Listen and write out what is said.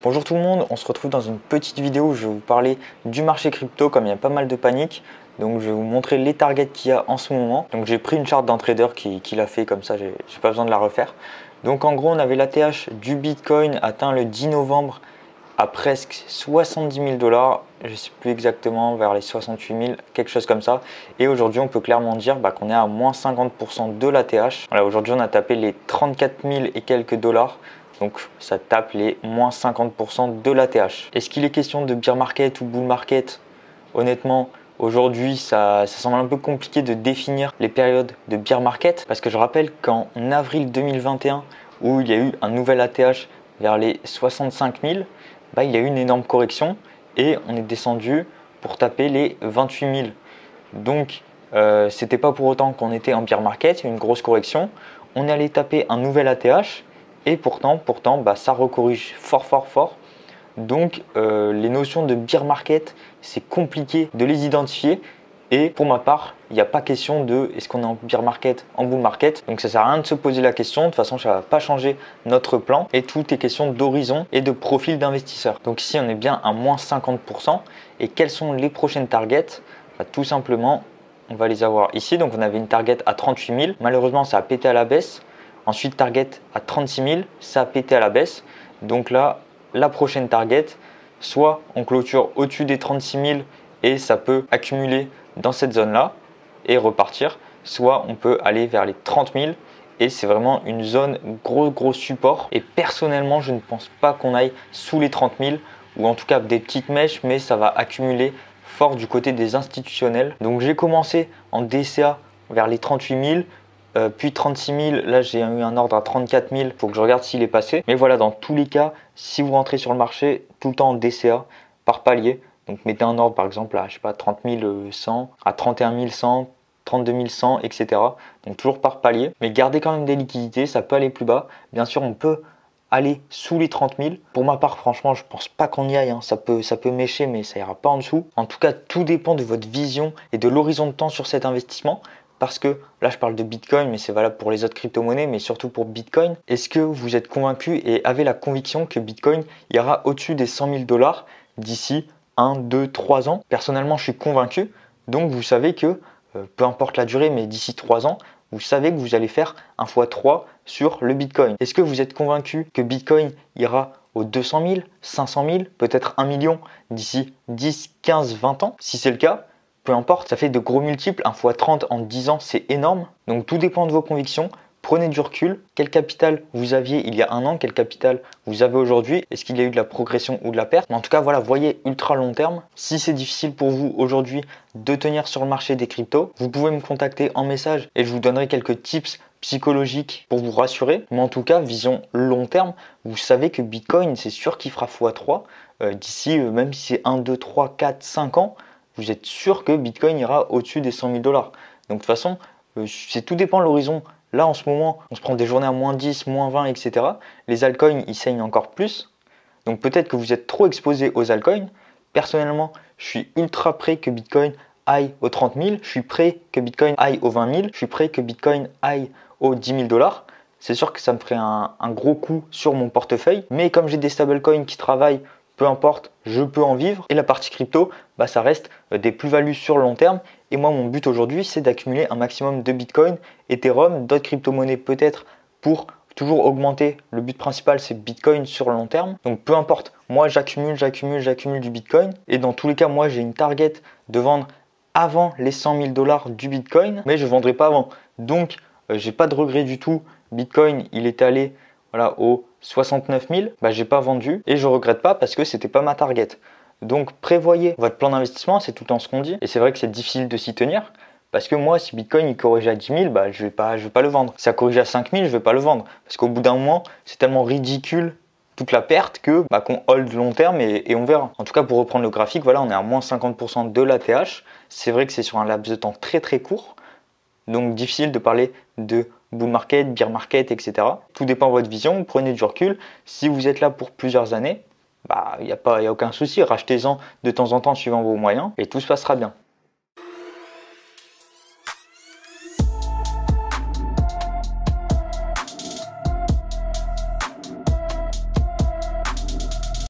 Bonjour tout le monde, on se retrouve dans une petite vidéo où je vais vous parler du marché crypto comme il y a pas mal de panique. Donc je vais vous montrer les targets qu'il y a en ce moment. Donc j'ai pris une charte d'un trader qui l'a fait comme ça, j'ai pas besoin de la refaire. Donc en gros on avait l'ATH du Bitcoin atteint le 10 novembre à presque 70 000 $, je ne sais plus exactement, vers les 68 000, quelque chose comme ça. Et aujourd'hui on peut clairement dire qu'on est à moins 50% de l'ATH. Voilà, aujourd'hui on a tapé les 34 000 et quelques dollars. Donc ça tape les moins 50% de l'ATH. Est-ce qu'il est question de bear market ou bull market? Honnêtement, aujourd'hui ça semble un peu compliqué de définir les périodes de bear market. Parce que je rappelle qu'en avril 2021, où il y a eu un nouvel ATH vers les 65 000, il y a eu une énorme correction et on est descendu pour taper les 28 000. Donc c'était pas pour autant qu'on était en bear market, il y a eu une grosse correction. On est allé taper un nouvel ATH. Et pourtant ça recorrige fort. Donc les notions de bear market, c'est compliqué de les identifier. Et pour ma part, il n'y a pas question de est-ce qu'on est en bear market, en bull market. Donc ça sert à rien de se poser la question. De toute façon, ça ne va pas changer notre plan. Et tout est question d'horizon et de profil d'investisseur. Donc ici, on est bien à moins 50%. Et quelles sont les prochaines targets? Tout simplement, on va les avoir ici. Donc on avait une target à 38 000. Malheureusement, ça a pété à la baisse. Ensuite, target à 36 000, ça a pété à la baisse. Donc là, la prochaine target, soit on clôture au-dessus des 36 000 et ça peut accumuler dans cette zone-là et repartir. Soit on peut aller vers les 30 000 et c'est vraiment une zone gros support. Et personnellement, je ne pense pas qu'on aille sous les 30 000 ou en tout cas des petites mèches, mais ça va accumuler fort du côté des institutionnels. Donc j'ai commencé en DCA vers les 38 000. Puis 36 000, là j'ai eu un ordre à 34 000, il faut que je regarde s'il est passé. Mais voilà, dans tous les cas, si vous rentrez sur le marché, tout le temps en DCA, par palier, donc mettez un ordre par exemple à, je sais pas, 30 100, à 31 100, 32 100, etc. Donc toujours par palier, mais gardez quand même des liquidités, ça peut aller plus bas. Bien sûr, on peut aller sous les 30 000. Pour ma part, franchement, je pense pas qu'on y aille, hein. Ça peut mécher, mais ça ira pas en dessous. En tout cas, tout dépend de votre vision et de l'horizon de temps sur cet investissement. Parce que là, je parle de Bitcoin, mais c'est valable pour les autres crypto-monnaies, mais surtout pour Bitcoin. Est-ce que vous êtes convaincu et avez la conviction que Bitcoin ira au-dessus des 100 000 $ d'ici 1, 2, 3 ans? Personnellement, je suis convaincu. Donc, vous savez que, peu importe la durée, mais d'ici 3 ans, vous savez que vous allez faire un x3 sur le Bitcoin. Est-ce que vous êtes convaincu que Bitcoin ira aux 200 000, 500 000, peut-être 1 million d'ici 10, 15, 20 ans? Si c'est le cas, peu importe, ça fait de gros multiples, 1 x 30 en 10 ans, c'est énorme. Donc tout dépend de vos convictions. Prenez du recul. Quel capital vous aviez il y a un an? Quel capital vous avez aujourd'hui? Est-ce qu'il y a eu de la progression ou de la perte? Mais en tout cas, voilà, voyez ultra long terme. Si c'est difficile pour vous aujourd'hui de tenir sur le marché des cryptos, vous pouvez me contacter en message et je vous donnerai quelques tips psychologiques pour vous rassurer. Mais en tout cas, vision long terme, vous savez que Bitcoin, c'est sûr qu'il fera x3 d'ici, même si c'est 1, 2, 3, 4, 5 ans. Vous êtes sûr que Bitcoin ira au-dessus des 100 000 $. Donc de toute façon, c'est tout dépend de l'horizon. Là en ce moment, on se prend des journées à moins 10, moins 20, etc. Les altcoins, ils saignent encore plus. Donc peut-être que vous êtes trop exposé aux altcoins. Personnellement, je suis ultra prêt que Bitcoin aille aux 30 000. Je suis prêt que Bitcoin aille aux 20 000. Je suis prêt que Bitcoin aille aux 10 000 $. C'est sûr que ça me ferait un gros coup sur mon portefeuille. Mais comme j'ai des stablecoins qui travaillent, peu importe, je peux en vivre. Et la partie crypto, ça reste des plus-values sur le long terme. Et moi, mon but aujourd'hui, c'est d'accumuler un maximum de Bitcoin, Ethereum, d'autres crypto-monnaies peut-être pour toujours augmenter. Le but principal, c'est Bitcoin sur le long terme. Donc peu importe, moi j'accumule du Bitcoin. Et dans tous les cas, moi j'ai une target de vendre avant les 100 000 $ du Bitcoin, mais je ne vendrai pas avant. Donc j'ai pas de regret du tout. Bitcoin, il est allé aux 69 000, j'ai pas vendu et je regrette pas parce que c'était pas ma target. Donc prévoyez votre plan d'investissement, c'est tout le temps ce qu'on dit. Et c'est vrai que c'est difficile de s'y tenir parce que moi, si Bitcoin il corrige à 10 000, je vais pas le vendre. Si ça corrige à 5 000, je vais pas le vendre parce qu'au bout d'un moment, c'est tellement ridicule toute la perte que qu'on hold long terme et on verra. En tout cas, pour reprendre le graphique, voilà, on est à moins 50% de l'ATH. C'est vrai que c'est sur un laps de temps très court. Donc difficile de parler de bull market, bear market, etc. Tout dépend de votre vision, prenez du recul. Si vous êtes là pour plusieurs années, il n'y a aucun souci, rachetez-en de temps en temps suivant vos moyens et tout se passera bien.